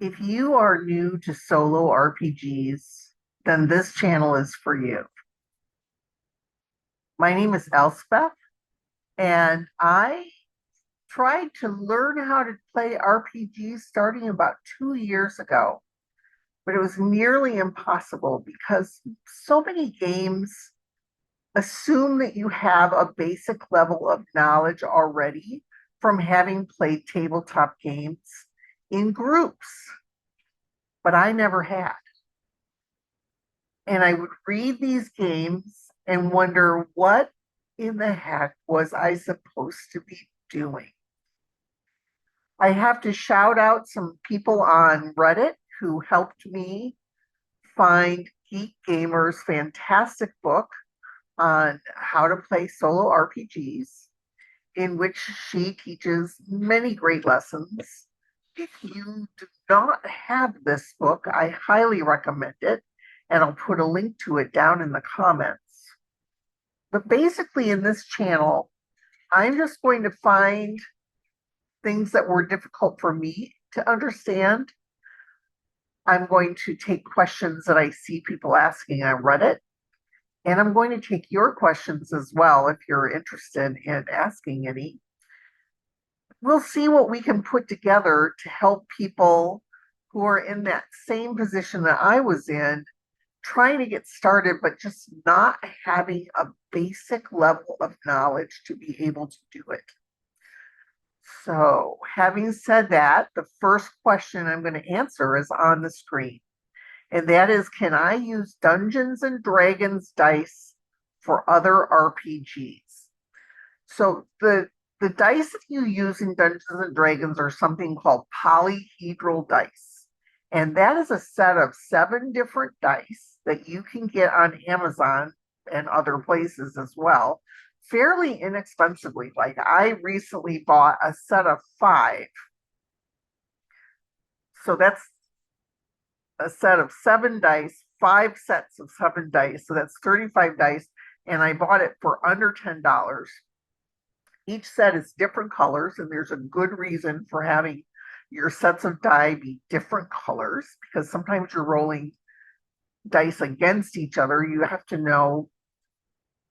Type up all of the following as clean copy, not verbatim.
If you are new to solo RPGs, then this channel is for you. My name is Elspeth, and I tried to learn how to play RPGs starting about 2 years ago, but it was nearly impossible because so many games assume that you have a basic level of knowledge already from having played tabletop games in groups, but I never had. And I would read these games and wonder what in the heck was I supposed to be doing? I have to shout out some people on Reddit who helped me find Geek Gamer's fantastic book on how to play solo RPGs, in which she teaches many great lessons. If you do not have this book, I highly recommend it, and I'll put a link to it down in the comments. But basically, in this channel, I'm just going to find things that were difficult for me to understand. I'm going to take questions that I see people asking on Reddit, and I'm going to take your questions as well if you're interested in asking any. We'll see what we can put together to help people who are in that same position that I was in, trying to get started, but just not having a basic level of knowledge to be able to do it. So, having said that, the first question I'm going to answer is on the screen, and that is, can I use Dungeons and Dragons dice for other RPGs? So, the dice that you use in Dungeons and Dragons are something called polyhedral dice. And that is a set of 7 different dice that you can get on Amazon and other places as well, fairly inexpensively. Like I recently bought a set of 5. So that's a set of 7 dice, 5 sets of 7 dice. So that's 35 dice. And I bought it for under $10. Each set is different colors, and there's a good reason for having your sets of die be different colors because sometimes you're rolling dice against each other. You have to know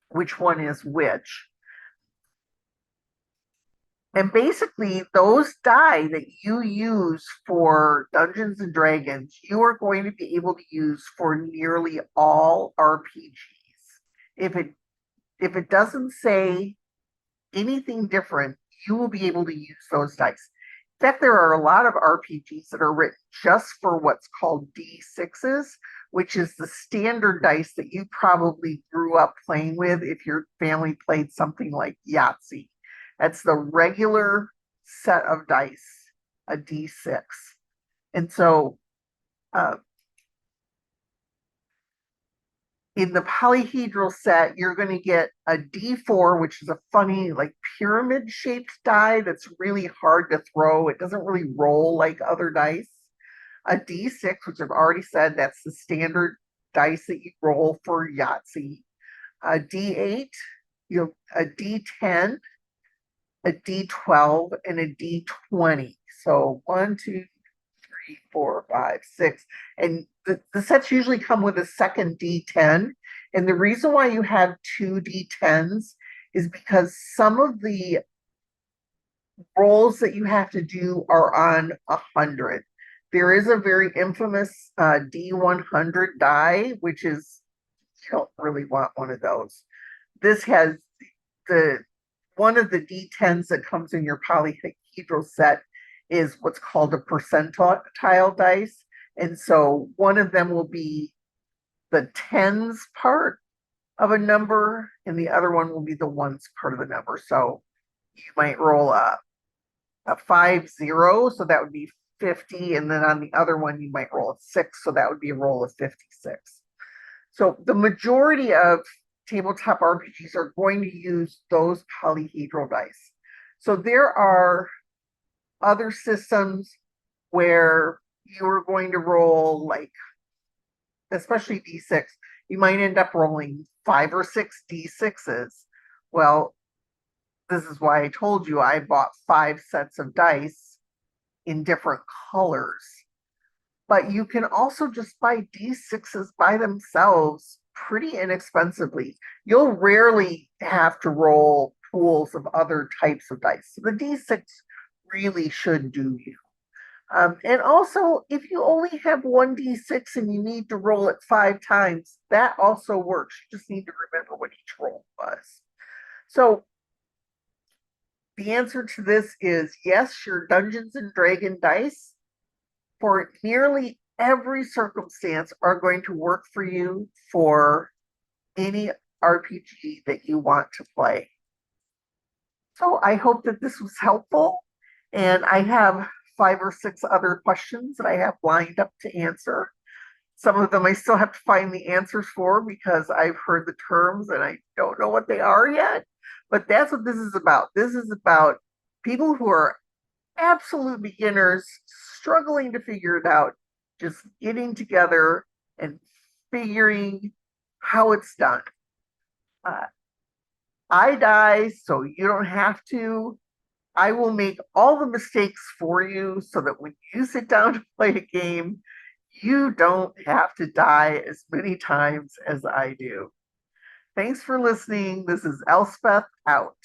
which one is which. And basically, those die that you use for Dungeons and Dragons, you are going to be able to use for nearly all RPGs. If it doesn't say anything different, you will be able to use those dice. In fact, there are a lot of RPGs that are written just for what's called D6s, which is the standard dice that you probably grew up playing with if your family played something like Yahtzee. That's the regular set of dice, a D6. And so uh, in the polyhedral set, you're going to get a D4, which is a funny, like pyramid shaped die that's really hard to throw. It doesn't really roll like other dice. A D6, which I've already said, that's the standard dice that you roll for Yahtzee. A D8, a D10, a D12, and a D20. So 1, 2, 3, 4, 5, 6. And the sets usually come with a second D10. And the reason why you have 2 D10s is because some of the rolls that you have to do are on 100. There is a very infamous D100 die, which is, you don't really want one of those. This has the one of the D10s that comes in your polyhedral set is what's called a percentile dice. And so one of them will be the tens part of a number, and the other one will be the ones part of the number. So you might roll a 5-0, so that would be 50. And then on the other one, you might roll a 6, so that would be a roll of 56. So the majority of tabletop RPGs are going to use those polyhedral dice. So there are other systems where you're going to roll, like, especially D6, you might end up rolling 5 or 6 D6s. Well, this is why I told you I bought 5 sets of dice in different colors. but you can also just buy D6s by themselves pretty inexpensively. You'll rarely have to roll pools of other types of dice. So the D6 really should do you. And also, if you only have one D6 and you need to roll it 5 times, that also works. You just need to remember what each roll was. So the answer to this is yes, your Dungeons and Dragon dice for nearly every circumstance are going to work for you for any RPG that you want to play. So I hope that this was helpful. And I have 5 or 6 other questions that I have lined up to answer. Some of them I still have to find the answers for because I've heard the terms and I don't know what they are yet. But that's what this is about. This is about people who are absolute beginners struggling to figure it out, just getting together and figuring how it's done. Uh, I die, so you don't have to. I will make all the mistakes for you so that when you sit down to play a game, you don't have to die as many times as I do. Thanks for listening. This is Elspeth out.